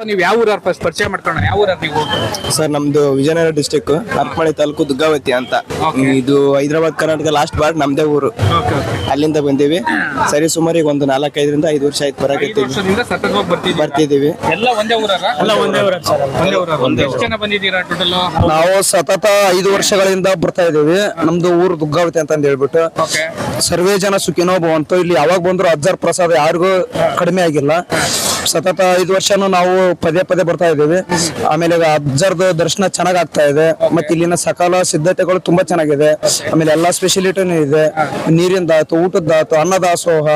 ನೀವು ಯಾವ ಊರವ್ರು ಫಸ್ಟ್ ಪರಿಚಯ ಮಾಡ್ಕೊಳ್ಳೋಣ? ಯಾವ ಊರವ್ರು ನೀವು? ಸರ್ ನಮ್ದು ವಿಜಯನಗರ ಡಿಸ್ಟಿಕ್ ಹರಪನಹಳ್ಳಿ ತಾಲೂಕು ದುಗ್ಗಾವತಿ ಅಂತ. ಇದು ಹೈದರಾಬಾದ್ ಕರ್ನಾಟಕ ಲಾಸ್ಟ್ ಬಾರ್ಡ್ ನಮ್ದೇ ಊರು. ಅಲ್ಲಿಂದ ಬಂದೀವಿ. ಸರಿ ಸುಮಾರು ಈಗ ಒಂದು 4-5 ವರ್ಷ ಆಯ್ತು ಬರಕತ್ತೀವಿ ಬರ್ತಿದೀವಿ. ಎಲ್ಲ ಒಂದೇ ಊರಲ್ಲ? ಎಷ್ಟು ಜನ ಬಂದಿದ್ದೀರಾ ಟೋಟಲ್? ನಾವು ಸತತ 5 ವರ್ಷಗಳಿಂದ ಬರ್ತಾ ಇದೀವಿ. ನಮ್ದು ಊರು ದುಗ್ಗಾವತಿ ಅಂತ ಹೇಳ್ಬಿಟ್ಟು. ಸರ್ವೇ ಜನ ಸುಖಿನೋ ಭವಂತು. ಇಲ್ಲಿ ಯಾವಾಗ ಬಂದ್ರು ಅಜ್ಜರ್ ಪ್ರಸಾದ ಯಾರಿಗೂ ಕಡಿಮೆ ಆಗಿಲ್ಲ. ಸತತ 5 ವರ್ಷನೂ ನಾವು ಪದೇ ಬರ್ತಾ ಇದ್ದೀವಿ. ಆಮೇಲೆ ಅಜ್ಜರ್ದು ದರ್ಶನ ಚೆನ್ನಾಗ್ ಆಗ್ತಾ ಇದೆ. ಮತ್ತೆ ಇಲ್ಲಿನ ಸಕಲ ಸಿದ್ಧತೆಗಳು ತುಂಬಾ ಚೆನ್ನಾಗಿದೆ. ಆಮೇಲೆ ಎಲ್ಲಾ ಸ್ಪೆಷಾಲಿಟಿನೂ ಇದೆ. ನೀರಿಂದಾತು, ಊಟದ್ದಾತು, ಅನ್ನದಾಸೋಹ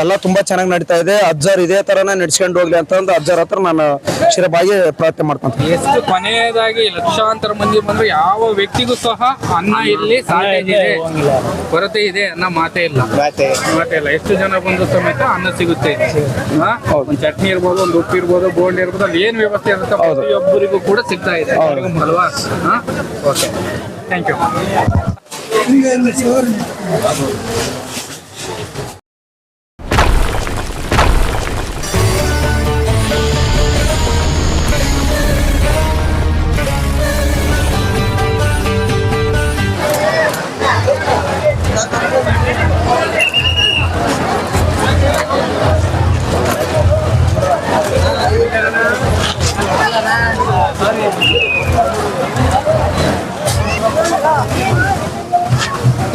ಎಲ್ಲ ತುಂಬಾ ಚೆನ್ನಾಗಿ ನಡೀತಾ ಇದೆ. ಅಜ್ಜರ್ ಇದೇ ತರನ ನಡ್ಸ್ಕೊಂಡು ಹೋಗ್ಲಿ ಅಂತ ಒಂದು ಅಜ್ಜರ್ ಹತ್ರ ನಾನು ಶಿರಬಾಗಿ ಪ್ರಾರ್ಥನೆ ಮಾಡ್ಕೊಂತೀನಿ. ಎಷ್ಟು ಕೊನೆಯದಾಗಿ ಲಕ್ಷಾಂತರ ಮಂದಿ ಬಂದ್ರು ಯಾವ ವ್ಯಕ್ತಿಗೂ ಸಹ ಅನ್ನ ಇಲ್ಲಿ ಕೊರತೆ ಇದೆ ಅನ್ನೋ ಮಾತೇ ಇಲ್ಲ. ಎಷ್ಟು ಜನ ಬಂದು ಸಮೇತ ಅನ್ನ ಸಿಗುತ್ತೆ. ಒಂದು ಚಟ್ನಿ ಇರ್ಬೋದು, ಒಂದು ಉಪ್ಪು ಇರ್ಬೋದು, ಬೋಂಡ್ ಇರ್ಬೋದು, ಅಲ್ಲಿ ಏನ್ ವ್ಯವಸ್ಥೆ ಇರುತ್ತೆ ಪ್ರತಿಯೊಬ್ಬರಿಗೂ ಕೂಡ ಸಿಗ್ತಾ ಇದೆ ಅಲ್ವಾ? Okay, thank you.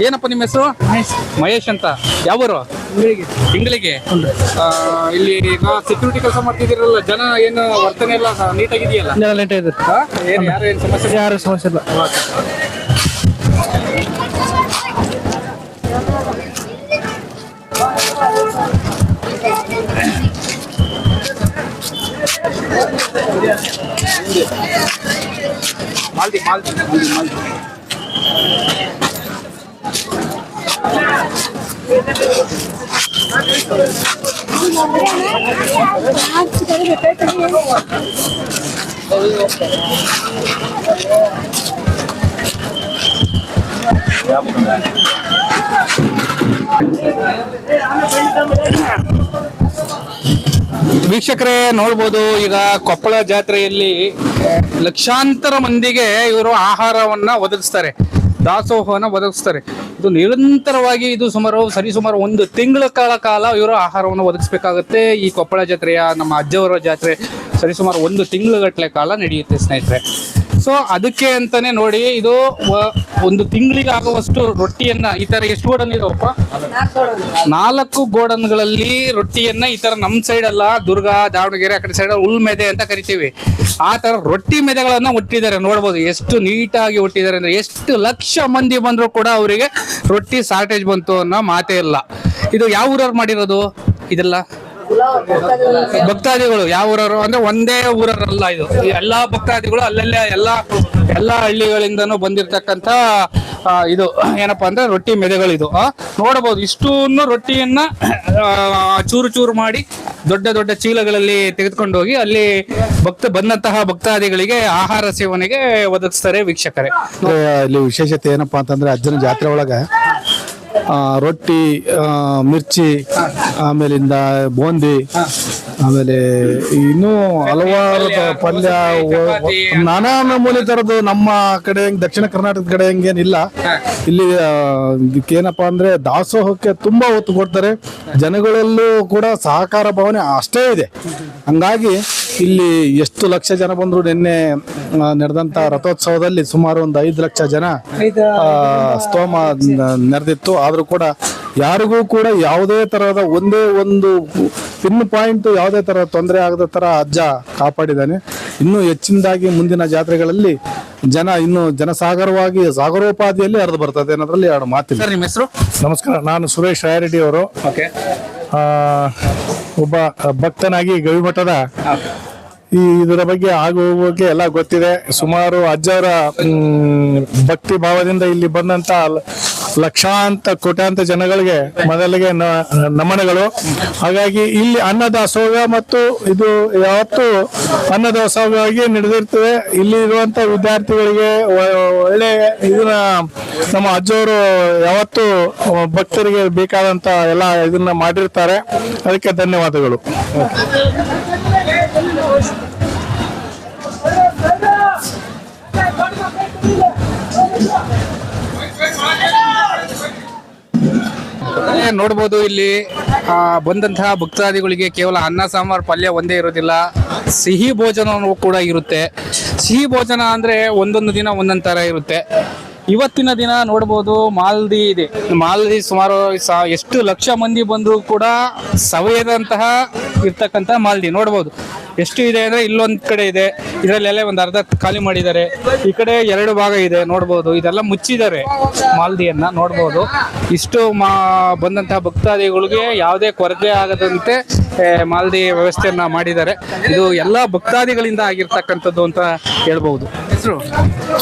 ಏನಪ್ಪ ನಿಮ್ಮ ಹೆಸರು? ಮಹೇಶ್ ಅಂತ. ಯಾವೂರು? ತಿಂಗಳಿಗೆ. ಇಲ್ಲಿ ಈಗ ಸೆಕ್ಯೂರಿಟಿ ಕೆಲಸ ಮಾಡ್ತಿದ್ದೀರಲ್ಲ, ಜನ ಏನು ವರ್ತನೆ ಎಲ್ಲ ನೀಟಾಗಿದೆಯಲ್ಲ? ಯಾರು ಸಮಸ್ಯೆ? ಯಾರು ಸಮಸ್ಯೆ ಇಲ್ಲ. ಮಾಲ್ದಿ ವೀಕ್ಷಕರೇ ನೋಡ್ಬೋದು, ಈಗ ಕೊಪ್ಪಳ ಜಾತ್ರೆಯಲ್ಲಿ ಲಕ್ಷಾಂತರ ಮಂದಿಗೆ ಇವರು ಆಹಾರವನ್ನ ಒದಗಿಸ್ತಾರೆ, ದಾಸೋಹವನ್ನ ಒದಗಿಸ್ತಾರೆ. ಇದು ನಿರಂತರವಾಗಿ ಇದು ಸರಿಸುಮಾರು 1 ತಿಂಗಳ ಕಾಲ ಇವರು ಆಹಾರವನ್ನು ಒದಗಿಸ್ಬೇಕಾಗುತ್ತೆ. ಈ ಕೊಪ್ಪಳ ಜಾತ್ರೆಯ ನಮ್ಮ ಅಜ್ಜವರ ಜಾತ್ರೆ ಸರಿಸುಮಾರು 1 ತಿಂಗಳ ಕಾಲ ನಡೆಯುತ್ತೆ ಸ್ನೇಹಿತರೆ. ಸೊ ಅದಕ್ಕೆ ಅಂತಾನೆ ನೋಡಿ, ಇದು 1 ತಿಂಗಳಿಗೆ ಆಗುವಷ್ಟು ರೊಟ್ಟಿಯನ್ನ ಈ ತರ ಎಷ್ಟು ಗೋಡನ್ ಇದಾವಪ್ಪ? 4 ಗೋಡನ್ಗಳಲ್ಲಿ ರೊಟ್ಟಿಯನ್ನ ಈ ತರ ನಮ್ ಸೈಡ್ ಅಲ್ಲ, ದುರ್ಗ, ದಾವಣಗೆರೆ ಆ ಕಡೆ ಸೈಡ್ ಉಲ್ ಮೆದೆ ಅಂತ ಕರಿತೀವಿ. ಆ ತರ ರೊಟ್ಟಿ ಮೆದೆಗಳನ್ನ ಒಟ್ಟಿದ್ದಾರೆ. ನೋಡ್ಬೋದು ಎಷ್ಟು ನೀಟಾಗಿ ಒಟ್ಟಿದ್ದಾರೆ ಅಂದ್ರೆ. ಎಷ್ಟು ಲಕ್ಷ ಮಂದಿ ಬಂದ್ರು ಕೂಡ ಅವರಿಗೆ ರೊಟ್ಟಿ ಶಾರ್ಟೇಜ್ ಬಂತು ಅನ್ನೋ ಮಾತೇ ಇಲ್ಲ. ಇದು ಯಾವ ಊರವ್ರು ಮಾಡಿರೋದು ಇದೆಲ್ಲ? ಭಕ್ತಾದಿಗಳು. ಯಾವ ಊರವರು ಅಂದ್ರೆ ಒಂದೇ ಊರಲ್ಲ, ಇದು ಎಲ್ಲಾ ಭಕ್ತಾದಿಗಳು ಅಲ್ಲಲ್ಲೇ ಎಲ್ಲಾ ಹಳ್ಳಿಗಳಿಂದನೂ ಬಂದಿರತಕ್ಕಂತ ಇದು ಏನಪ್ಪಾ ಅಂದ್ರೆ ರೊಟ್ಟಿ ಮೆದೆಗಳಿದು. ನೋಡಬಹುದು ಇಷ್ಟನ್ನು ರೊಟ್ಟಿಯನ್ನ ಚೂರು ಮಾಡಿ ದೊಡ್ಡ ಚೀಲಗಳಲ್ಲಿ ತೆಗೆದುಕೊಂಡು ಹೋಗಿ ಅಲ್ಲಿ ಬಂದಂತಹ ಭಕ್ತಾದಿಗಳಿಗೆ ಆಹಾರ ಸೇವನೆಗೆ ಒದಗಿಸ್ತಾರೆ. ವೀಕ್ಷಕರೇ, ಇಲ್ಲಿ ವಿಶೇಷತೆ ಏನಪ್ಪಾ ಅಂತಂದ್ರೆ ಅಜ್ಜನ ಜಾತ್ರೆ ಒಳಗ ರೊಟ್ಟಿ, ಮಿರ್ಚಿ, ಆಮೇಲಿಂದ ಬೂಂದಿ, ಆಮೇಲೆ ಇನ್ನೂ ಹಲವಾರು ಪಲ್ಯ, ನಾನಾ ನಮೂನೆ ತರದ್ದು. ನಮ್ಮ ಕಡೆ ದಕ್ಷಿಣ ಕರ್ನಾಟಕದ ಕಡೆ ಹಂಗೇನಿಲ್ಲ. ಇಲ್ಲಿ ಏನಪ್ಪಾ ಅಂದ್ರೆ ದಾಸೋಹಕ್ಕೆ ತುಂಬಾ ಒತ್ತು ಕೊಡ್ತಾರೆ. ಜನಗಳಲ್ಲೂ ಕೂಡ ಸಹಕಾರ ಭಾವನೆ ಅಷ್ಟೇ ಇದೆ. ಹಂಗಾಗಿ ಇಲ್ಲಿ ಎಷ್ಟು ಲಕ್ಷ ಜನ ಬಂದ್ರು. ನಿನ್ನೆ ನಡೆದಂತ ರಥೋತ್ಸವದಲ್ಲಿ ಸುಮಾರು ಒಂದು 5 ಲಕ್ಷ ಜನ ಸ್ತೋಮ ನೆರೆದಿತ್ತು. ಆದ್ರೂ ಕೂಡ ಯಾರಿಗೂ ಕೂಡ ಯಾವುದೇ ತರಹದ ಒಂದೇ ಒಂದು ಪಿನ್ ಪಾಯಿಂಟ್ ಯಾವುದೇ ತರ ತೊಂದರೆ ಆಗದ ತರ ಅಜ್ಜ ಕಾಪಾಡಿದ್ದಾನೆ. ಇನ್ನೂ ಹೆಚ್ಚಿನದಾಗಿ ಮುಂದಿನ ಜಾತ್ರೆಗಳಲ್ಲಿ ಜನ ಇನ್ನು ಜನಸಾಗರವಾಗಿ ಸಾಗರೋಪಾದಿಯಲ್ಲಿ ಹರಿದು ಬರ್ತದೆ ಅನ್ನೋದ್ರಲ್ಲಿ 2 ಮಾತಿಲ್ಲ. ನಿಮ್ಮ ಹೆಸರು? ನಮಸ್ಕಾರ, ನಾನು ಸುರೇಶ್ ರಾಯರೆಡ್ಡಿ ಅವರು. ಒಬ್ಬ ಭಕ್ತನಾಗಿ ಗವಿಮಠದ ಇದರ ಬಗ್ಗೆ ಆಗುವ ಎಲ್ಲ ಗೊತ್ತಿದೆ. ಸುಮಾರು ಅಜ್ಜವರ ಭಕ್ತಿ ಭಾವದಿಂದ ಇಲ್ಲಿ ಬಂದಂತ ಕೋಟ್ಯಾಂತರ ಜನಗಳಿಗೆ ಮೊದಲಿಗೆ ನಮನಗಳು. ಹಾಗಾಗಿ ಇಲ್ಲಿ ಅನ್ನದಾಸೋಹ ಮತ್ತು ಇದು ಯಾವತ್ತು ಅನ್ನದಾಸೋಹವಾಗಿ ನಡೆದಿರ್ತದೆ. ಇಲ್ಲಿ ಇರುವಂತ ವಿದ್ಯಾರ್ಥಿಗಳಿಗೆ ಒಳ್ಳೆ ಇದನ್ನ ನಮ್ಮ ಅಜ್ಜವರು ಯಾವತ್ತು ಭಕ್ತರಿಗೆ ಬೇಕಾದಂತ ಎಲ್ಲ ಇದನ್ನ ಮಾಡಿರ್ತಾರೆ. ಅದಕ್ಕೆ ಧನ್ಯವಾದಗಳು. ನೋಡ್ಬೋದು ಇಲ್ಲಿ ಬಂದಂತಹ ಭಕ್ತಾದಿಗಳಿಗೆ ಕೇವಲ ಅನ್ನ ಸಾಂಬಾರ್ ಪಲ್ಯ ಒಂದೇ ಇರೋದಿಲ್ಲ, ಸಿಹಿ ಭೋಜನವೂ ಕೂಡ ಇರುತ್ತೆ. ಸಿಹಿ ಭೋಜನ ಅಂದ್ರೆ ಒಂದೊಂದು ದಿನ ಒಂದೊಂದು ತರ ಇರುತ್ತೆ. ಇವತ್ತಿನ ದಿನ ನೋಡ್ಬೋದು ಮಾಲ್ದಿ ಇದೆ. ಮಾಲ್ದಿ ಸುಮಾರು ಎಷ್ಟು ಲಕ್ಷ ಮಂದಿ ಬಂದರೂ ಕೂಡ ಸವೆಯದಂತಹ ಇರ್ತಕ್ಕಂಥ ಮಾಲ್ದಿ ನೋಡ್ಬೋದು. ಎಷ್ಟು ಇದೆ ಅಂದರೆ ಇಲ್ಲೊಂದು ಕಡೆ ಇದೆ, ಇದರಲ್ಲೆಲ್ಲ ಒಂದು ಅರ್ಧ ಖಾಲಿ ಮಾಡಿದ್ದಾರೆ. ಈ ಕಡೆ 2 ಭಾಗ ಇದೆ ನೋಡ್ಬೋದು. ಇದೆಲ್ಲ ಮುಚ್ಚಿದ್ದಾರೆ ಮಾಲ್ದಿಯನ್ನು ನೋಡ್ಬೋದು. ಇಷ್ಟು ಬಂದಂತಹ ಭಕ್ತಾದಿಗಳಿಗೆ ಯಾವುದೇ ಕೊರತೆ ಆಗದಂತೆ ಮಾಲ್ದಿ ವ್ಯವಸ್ಥೆಯನ್ನ ಮಾಡಿದ್ದಾರೆ. ಇದು ಎಲ್ಲ ಭಕ್ತಾದಿಗಳಿಂದ ಆಗಿರ್ತಕ್ಕಂಥದ್ದು ಅಂತ ಹೇಳ್ಬಹುದು. ಹೆಸರು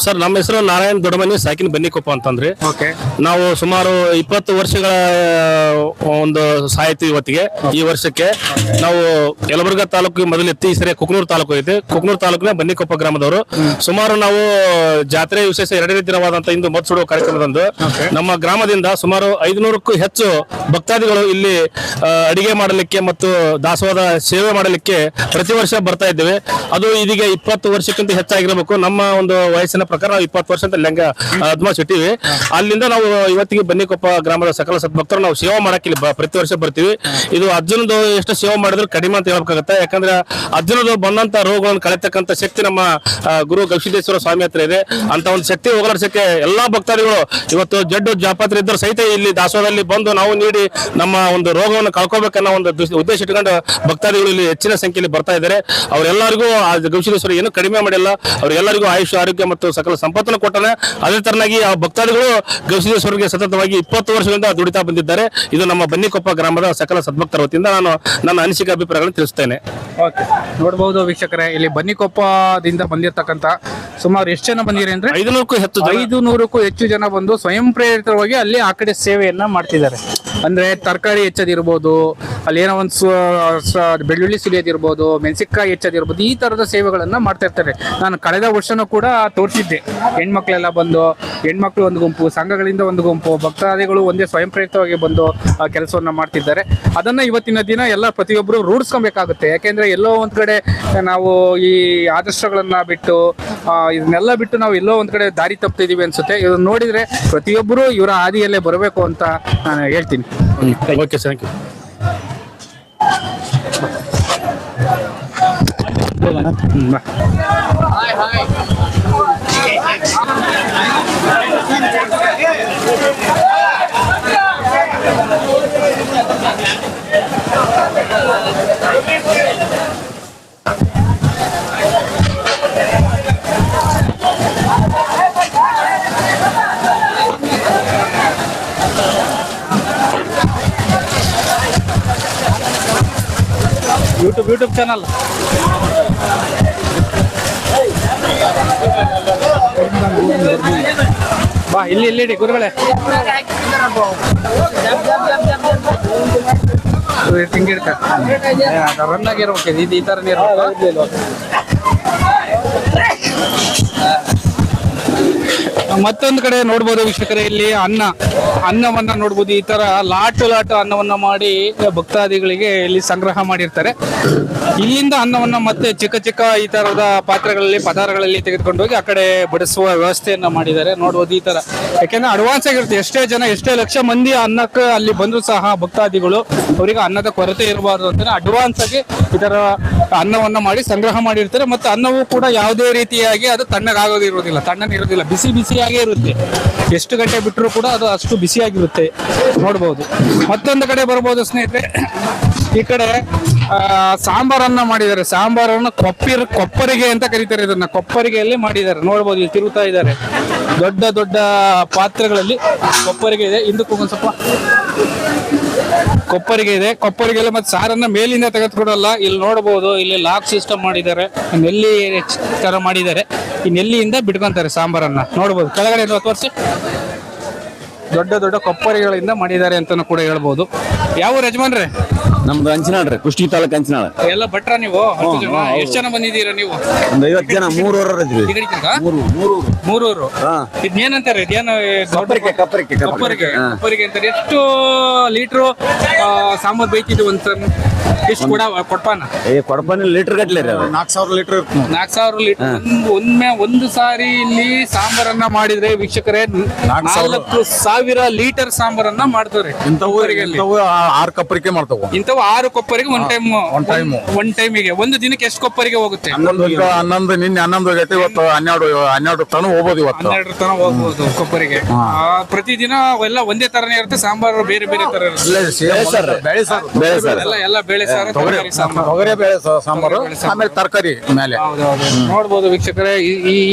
ಸರ್, ನಮ್ಮ ಹೆಸರು ನಾರಾಯಣ್ ದೊಡ್ಡಮನಿ, ಸಾಕಿನ ಬನ್ನಿಕೊಪ್ಪ ಅಂತಂದ್ರಿ. ನಾವು ಸುಮಾರು 20 ವರ್ಷಗಳ ಒಂದು ಸಾಹಿತ್ಯ ಇವತ್ತಿಗೆ. ಈ ವರ್ಷಕ್ಕೆ ನಾವು ಯಲಬುರ್ಗಾ ತಾಲೂಕು ಮೊದಲೆತ್ತಿ, ಈ ಸರಿ ಕುಕ್ನೂರು ತಾಲೂಕು ಐತೆ. ಕುಕ್ನೂರು ತಾಲೂಕಿನ ಬನ್ನಿಕೊಪ್ಪ ಗ್ರಾಮದವರು. ಸುಮಾರು ನಾವು ಜಾತ್ರೆ ವಿಶೇಷ 2ನೇ ದಿನವಾದಂತ ಇಂದು ಮತ್ ಸುಡುವ ಕಾರ್ಯಕ್ರಮದಂದು ನಮ್ಮ ಗ್ರಾಮದಿಂದ ಸುಮಾರು 500ಕ್ಕೂ ಹೆಚ್ಚು ಭಕ್ತಾದಿಗಳು ಇಲ್ಲಿ ಅಡಿಗೆ ಮಾಡಲಿಕ್ಕೆ ಮತ್ತು ದಾಸೋಹದ ಸೇವೆ ಮಾಡಲಿಕ್ಕೆ ಪ್ರತಿ ವರ್ಷ ಬರ್ತಾ ಇದ್ದೇವೆ. ಅದು ಇದೀಗ 20 ವರ್ಷಕ್ಕಿಂತ ಹೆಚ್ಚಾಗಿರಬೇಕು. ನಮ್ಮ ಒಂದು ವಯಸ್ಸಿನ ಪ್ರಕಾರ ನಾವು 20 ವರ್ಷ ಅಂತ ಲೆಂಗ ಅದ್ಮಾಸ್ ಇಟ್ಟಿವಿ. ಅಲ್ಲಿಂದ ನಾವು ಇವತ್ತಿಗೆ ಬನ್ನಿಕೊಪ್ಪ ಗ್ರಾಮದ ಸಕಲ ಸದ್ಭಕ್ತರು ನಾವು ಸೇವೆ ಮಾಡಕ್ಕೆ ಇಲ್ಲಿ ಪ್ರತಿ ವರ್ಷ ಬರ್ತೀವಿ. ಇದು ಅರ್ಜುನದು ಎಷ್ಟು ಸೇವೆ ಮಾಡಿದ್ರು ಕಡಿಮೆ ಅಂತ ಹೇಳ್ಬೇಕಾಗತ್ತೆ. ಯಾಕಂದ್ರೆ ಅರ್ಜುನದು ಬಂದಂತ ರೋಗಗಳನ್ನು ಕಳೆತಕ್ಕಂತ ಶಕ್ತಿ ನಮ್ಮ ಗುರು ಗವಿಸಿದ್ದೇಶ್ವರ ಸ್ವಾಮಿ ಹತ್ರ ಇದೆ. ಅಂತ ಒಂದು ಶಕ್ತಿ ಹೋಗಲಾಡಿಸಕ್ಕೆ ಎಲ್ಲಾ ಭಕ್ತಾದಿಗಳು ಇವತ್ತು ಜಡ್ಡು ಜಾಪತ್ರೆ ಇದ್ದರೂ ಸಹಿತ ಇಲ್ಲಿ ದಾಸೋಹದಲ್ಲಿ ಬಂದು ನಾವು ನೀಡಿ ನಮ್ಮ ಒಂದು ರೋಗವನ್ನು ಕಳ್ಕೋಬೇಕನ್ನೋ ಒಂದು ಉದ್ದೇಶ ಇಟ್ಕೊಂಡು ಭಕ್ತಾದಿಗಳು ಇಲ್ಲಿ ಹೆಚ್ಚಿನ ಸಂಖ್ಯೆಯಲ್ಲಿ ಬರ್ತಾ ಇದ್ದಾರೆ. ಅವರೆಲ್ಲರಿಗೂ ಗವಿಸಿದ್ದೇಶ್ವರ ಏನು ಕಡಿಮೆ ಮಾಡಿಲ್ಲ. ಅವರೆಲ್ಲರಿಗೂ ಆಯುಷ್, ಆರೋಗ್ಯ ಮತ್ತು ಸಕಲ ಸಂಪತ್ತನ್ನು ಕೊಟ್ಟಾನೆ. ಅದೇ ತರನಾಗಿ ಆ ಭಕ್ತಾದಿಗಳು ಗವಿಸಿದ್ದೇಶ್ವರರಿಗೆ ಸತತವಾಗಿ 20 ವರ್ಷಗಳಿಂದ ದುಡಿತಾ ಬಂದಿದ್ದಾರೆ. ಇದು ನಮ್ಮ ಬನ್ನಿಕೊಪ್ಪ ಗ್ರಾಮದ ಸಕಲ ಸದ್ಭಕ್ತರ ವತಿಯಿಂದ ನಾನು ನನ್ನ ಅನಿಸಿಕೆ ಅಭಿಪ್ರಾಯಗಳನ್ನು ತಿಳಿಸ್ತೇನೆ. ನೋಡಬಹುದು ವೀಕ್ಷಕರೇ, ಇಲ್ಲಿ ಬನ್ನಿಕೊಪ್ಪದಿಂದ ಬಂದಿರತಕ್ಕಂತ ಸುಮಾರು ಎಷ್ಟು ಜನ ಬಂದಿರಿ ಅಂದ್ರೆ 500ಕ್ಕೂ ಹೆಚ್ಚು ಜನ ಬಂದು ಸ್ವಯಂ ಪ್ರೇರಿತವಾಗಿ ಅಲ್ಲಿ ಆ ಕಡೆ ಸೇವೆಯನ್ನ ಮಾಡ್ತಿದ್ದಾರೆ. ಅಂದ್ರೆ ತರಕಾರಿ ಹೆಚ್ಚದಿರ್ಬೋದು, ಅಲ್ಲಿ ಏನೋ ಒಂದು ಬೆಳ್ಳುಳ್ಳಿ ಸುಲಿಯೋದಿರ್ಬೋದು, ಮೆಣಸಿನಕಾಯಿ ಹೆಚ್ಚದಿರ್ಬೋದು, ಈ ತರದ ಸೇವೆಗಳನ್ನ ಮಾಡ್ತಾ ಇರ್ತಾರೆ. ನಾನು ಕಳೆದ ವರ್ಷನೂ ಕೂಡ ತೋರಿಸಿದ್ದೆ. ಹೆಣ್ಮಕ್ಳೆಲ್ಲ ಬಂದು, ಹೆಣ್ಮಕ್ಳು ಒಂದು ಗುಂಪು, ಸಂಘಗಳಿಂದ ಒಂದು ಗುಂಪು, ಭಕ್ತಾದಿಗಳು ಒಂದೇ ಸ್ವಯಂ ಪ್ರೇರಿತವಾಗಿ ಬಂದು ಕೆಲಸವನ್ನ ಮಾಡ್ತಿದ್ದಾರೆ. ಅದನ್ನ ಇವತ್ತಿನ ದಿನ ಎಲ್ಲ ಪ್ರತಿಯೊಬ್ಬರು ರೂಢಿಸ್ಕೊಬೇಕಾಗುತ್ತೆ. ಯಾಕೆಂದ್ರೆ ಎಲ್ಲೋ ಒಂದ್ ಕಡೆ ನಾವು ಈ ಆದರ್ಶಗಳನ್ನ ಬಿಟ್ಟು ಇದನ್ನೆಲ್ಲ ಬಿಟ್ಟು ನಾವು ಎಲ್ಲೋ ಒಂದ್ ಕಡೆ ದಾರಿ ತಪ್ಪಿದೀವಿ ಅನ್ಸುತ್ತೆ. ಇದನ್ನ ನೋಡಿದ್ರೆ ಪ್ರತಿಯೊಬ್ಬರು ಇವರ ಹಾದಿಯಲ್ಲೇ ಬರಬೇಕು ಅಂತ ನಾನು ಹೇಳ್ತೀನಿ. Okay, thank you. YouTube channel ಬಾ, ಇಲ್ಲಿ ಗುರುಗಳೇ ತಿಂಗಿಡ್ಕ ರನ್ ಆಗಿರ್ಬೇಕು. ಈ ತರ ನೀರು ಮತ್ತೊಂದು ಕಡೆ ನೋಡ್ಬೋದು ವೀಕ್ಷಕರೇ, ಇಲ್ಲಿ ಅನ್ನವನ್ನ ನೋಡ್ಬೋದು. ಈ ತರ ಲಾಟು ಅನ್ನವನ್ನ ಮಾಡಿ ಭಕ್ತಾದಿಗಳಿಗೆ ಇಲ್ಲಿ ಸಂಗ್ರಹ ಮಾಡಿರ್ತಾರೆ. ಇಲ್ಲಿಂದ ಅನ್ನವನ್ನ ಮತ್ತೆ ಚಿಕ್ಕ ಈ ತರದ ಪಾತ್ರೆಗಳಲ್ಲಿ, ಪದಾರ್ಥಗಳಲ್ಲಿ ತೆಗೆದುಕೊಂಡು ಹೋಗಿ ಆ ಕಡೆ ಬಡಿಸುವ ವ್ಯವಸ್ಥೆಯನ್ನ ಮಾಡಿದ್ದಾರೆ. ನೋಡ್ಬೋದು ಈ ತರ. ಯಾಕೆಂದ್ರೆ ಅಡ್ವಾನ್ಸ್ ಆಗಿರುತ್ತೆ. ಎಷ್ಟೇ ಲಕ್ಷ ಮಂದಿ ಅನ್ನಕ್ಕೆ ಅಲ್ಲಿ ಬಂದ್ರು ಸಹ ಭಕ್ತಾದಿಗಳು ಅವರಿಗೆ ಅನ್ನದ ಕೊರತೆ ಇರಬಾರ್ದು ಅಂತ ಅಡ್ವಾನ್ಸ್ ಆಗಿ ಈ ತರ ಅನ್ನವನ್ನ ಮಾಡಿ ಸಂಗ್ರಹ ಮಾಡಿರ್ತಾರೆ. ಮತ್ತೆ ಅನ್ನವೂ ಕೂಡ ಯಾವುದೇ ರೀತಿಯಾಗಿ ಅದು ತಣ್ಣನಿರೋದಿಲ್ಲ, ಬಿಸಿಯಾಗೇ ಇರುತ್ತೆ. ಎಷ್ಟು ಗಂಟೆ ಬಿಟ್ಟರು ಕೂಡ ಅದು ಅಷ್ಟು ಬಿಸಿಯಾಗಿರುತ್ತೆ. ನೋಡ್ಬೋದು. ಮತ್ತೊಂದು ಕಡೆ ಬರ್ಬೋದು ಸ್ನೇಹಿತರೆ, ಈ ಕಡೆ ಸಾಂಬಾರನ್ನ ಮಾಡಿದ್ದಾರೆ. ಸಾಂಬಾರನ್ನ ಕೊಪ್ಪರಿಗೆ ಅಂತ ಕರೀತಾರೆ. ಇದನ್ನ ಕೊಪ್ಪರಿಗೆಯಲ್ಲಿ ಮಾಡಿದ್ದಾರೆ. ನೋಡ್ಬೋದು, ಇಲ್ಲಿ ತಿರುಗ್ತಾ ಇದ್ದಾರೆ. ದೊಡ್ಡ ಪಾತ್ರೆಗಳಲ್ಲಿ ಕೊಪ್ಪರಿಗೆ ಇದೆ. ಹಿಂದಕ್ಕೂ ಒಂದು ಸ್ವಲ್ಪ ಕೊಪ್ಪರಿಗೆ ಇದೆ. ಕೊಪ್ಪರಿಗೆಲ್ಲ ಮತ್ತೆ ಸಾರನ್ನ ಮೇಲಿಂದ ತೆಗೆದುಕೊಡಲ್ಲ. ಇಲ್ಲಿ ನೋಡಬಹುದು, ಇಲ್ಲಿ ಲಾಕ್ ಸಿಸ್ಟಮ್ ಮಾಡಿದ್ದಾರೆ. ನೆಲ್ಲಿ ತರ ಮಾಡಿದ್ದಾರೆ. ಈ ನೆಲ್ಲಿಯಿಂದ ಬಿಟ್ಕೊಂತಾರೆ ಸಾಂಬಾರನ್ನ. ನೋಡ್ಬೋದು ಕೆಳಗಡೆ ತೋರಿಸಿ. ದೊಡ್ಡ ಕೊಪ್ಪರಿಗಳಿಂದ ಮಾಡಿದ್ದಾರೆ ಅಂತಾನು ಕೂಡ ಹೇಳ್ಬೋದು. ಯಾವ ಯಜಮಾನ್ರೆ? ನಮ್ದು ಅಂಚನಾಳ್ರಿ ಕುಷ್ಟಗಿ ತಾಲೂಕು ಅಂಚನಾಳ. ಎಲ್ಲ ಭಟ್ರ ನೀವು? 10 ಜನ? ಎಷ್ಟು ಜನ ಬಂದಿದ್ದೀರಾ ನೀವು? ಒಂದು 50 ಜನ, 3 ಊರವ್ರು ಇದ್ವಿ. ಈ ಕಡೆ ಇದ್ದೀರಾ? ಮೂರೂರು. ಇದ್ನೇನಂತಾರೆ? ಇದೇನು ಕಪ್ಪರಿಕೆ ಕೊಪ್ಪರಿಗೆ ಅಂತಾರೆ. ಎಷ್ಟು ಲೀಟ್ರು ಸಾಂಬಾರ್ ಬೇಯ್ತಿದ್ವಿ ಒಂದ್ ಟೈಮ್? ಎಷ್ಟು ಕೊಡ್ಪಾನ? ಕೊಡಪನಿ ಲೀಟರ್ ಗಟ್ಲೆ ರೀ ಅದು. 4000 ಲೀಟರ್ 4000 ಲೀಟರ್ ಒಂದು ಸಾರಿ ಇಲ್ಲಿ ಸಾಂಬಾರನ್ನ ಮಾಡಿದ್ರೆ ವೀಕ್ಷಕರೇ 4000 ಲೀಟರ್ ಸಾಂಬಾರನ್ನ ಮಾಡ್ತಾರೆ. ಇಂಥವು 6 ಕಪ್ಪರಿಕೆ ಮಾಡ್ತಾವ. ಇಂಥವು 6 ಕೊಪ್ಪರಿಗೆ ಒನ್ ಟೈಮಿಗೆ. ಒಂದು ದಿನಕ್ಕೆ ಎಷ್ಟು ಕೊಪ್ಪರಿಗೆ ಹೋಗುತ್ತೆ? 11 ನಿನ್ನೆ 11 ಆಗೈತೆ, ಇವತ್ತು 12 ತನ ಹೋಗ್ಬೋದು. ಇವತ್ತು 12 ತನ ಹೋಗ್ಬೋದು ಕೊಪ್ಪರಿಗೆ. ಪ್ರತಿದಿನ ಎಲ್ಲ ಒಂದೇ ತರನೇ ಇರುತ್ತೆ, ಸಾಂಬಾರು ಬೇರೆ ಬೇರೆ ತರ ಇರುತ್ತೆ. ಎಲ್ಲ ಬೇಳೆ ಸಾರು, ತರಕಾರಿ ಸಾಂಬಾರು, ತೊಗರಿ ಬೇಳೆ ಸಾಂಬಾರು, ಆಮೇಲೆ ತರಕಾರಿ ಮೇಲೆ. ನೋಡ್ಬೋದು ವೀಕ್ಷಕರೇ,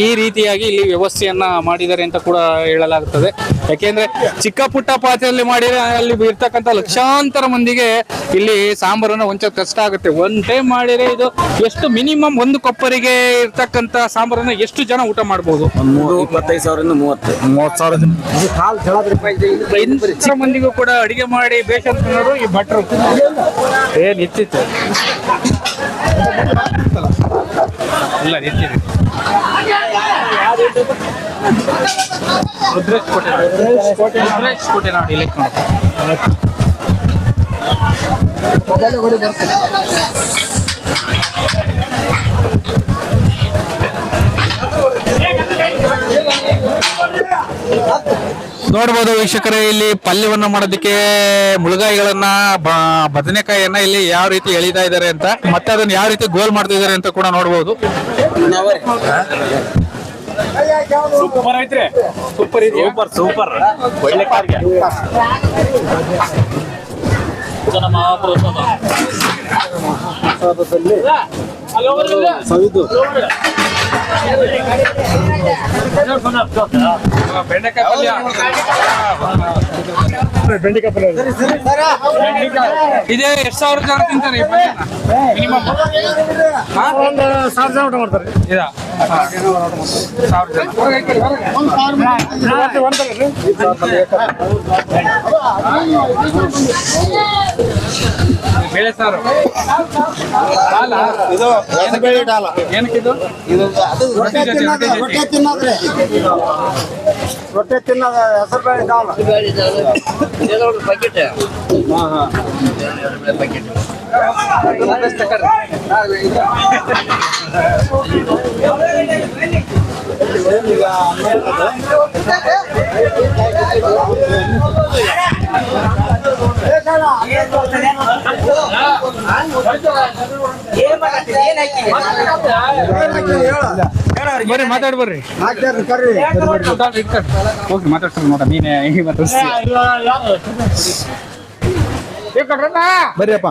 ಈ ರೀತಿಯಾಗಿ ಇಲ್ಲಿ ವ್ಯವಸ್ಥೆಯನ್ನ ಮಾಡಿದ್ದಾರೆ ಅಂತ ಕೂಡ ಹೇಳಲಾಗುತ್ತದೆ. ಯಾಕೆಂದ್ರೆ ಚಿಕ್ಕ ಪುಟ್ಟ ಪಾತ್ರೆಯಲ್ಲಿ ಮಾಡಿದ್ರೆ ಅಲ್ಲಿ ಇರ್ತಕ್ಕಂಥ ಲಕ್ಷಾಂತರ ಮಂದಿಗೆ ಇಲ್ಲಿ ಸಾಂಬಾರನ್ನ ಹೊಂಚೋದು ಕಷ್ಟ ಆಗುತ್ತೆ. ಒಂದ್ ಟೈಮ್ ಮಾಡಿದ್ರೆ ಇದು ಎಷ್ಟು ಮಿನಿಮಮ್ ಒಂದು ಕೊಪ್ಪರಿಗೆ ಇರ್ತಕ್ಕಂಥ ಸಾಂಬಾರನ್ನ ಎಷ್ಟು ಜನ ಊಟ ಮಾಡ್ಬೋದು? 25,000 ಇಂದ 30,000 ಜನ ಮಂದಿಗೂ ಕೂಡ ಅಡಿಗೆ ಮಾಡಿ ಬೇಕಂತನೋರು ಈ ಭಟ್ರು ಏನ್ ಇತ್ತಿತ್ತು ಇಲ್ಲ ನಿಂತಿದೆ. ರುದ್ರೇಶ್ ಕೋಟೆ ನೋಡಿ ಇಲ್ಲಿ ನೋಡ್ಬೋದು ವೀಕ್ಷಕರೇ, ಇಲ್ಲಿ ಪಲ್ಯವನ್ನ ಮಾಡೋದಕ್ಕೆ ಮುಳುಗಾಯಿಗಳನ್ನ ಬದನೆಕಾಯಿಯನ್ನ ಇಲ್ಲಿ ಯಾವ ರೀತಿ ಎಳಿತಾ ಇದ್ದಾರೆ ಅಂತ, ಮತ್ತೆ ಅದನ್ನ ಯಾವ ರೀತಿ ಗೋಲ್ ಮಾಡ್ತಾ ಇದ್ದಾರೆ ಅಂತ ಕೂಡ ನೋಡ್ಬೋದು. ಸೂಪರ್ ಐತ್ರಿ, ಸೂಪರ್ ಇದೆಯಾ? ಸೂಪರ್ ಒಳ್ಳೆ ಕಾರ್ಯ. ಬೆಂಡೆಕಾಯಿ ಪಲ್ಯ, ಇದೇ ಎಷ್ಟು ಸಾವಿರ ಜನ ತಿಂತಾರೆ ಈ ಪಲ್ಯನ? ಮಿನಿಮಮ್ 1000 ಜನ ಊಟ ಮಾಡ್ತಾರೆ. ಇದಾ 1000 ಜನ ಬೇಳೆ ಸಾರು. ಏನಕ್ಕಿದು? ರೊಟ್ಟಿ ತಿನ್ನೋದ್ರಿ, ರೊಟ್ಟಿ ತಿನ್ನೋದ ಹೆಸರು ಬೇಳೆ ದಾಲ್. ಪ್ಯಾಕೆಟ್ ಬರ್ರಿ ಮಾತಾಡ್ ಬರ್ರಿ, ಹೋಗಿ ಮಾತಾಡ್ತಾರೆ ನೋಡ. ನೀನೇ ಹಿಂಗೆ ಮಾತಾಡ್ತೀಯ? ಬರ್ರಿಯಪ್ಪ.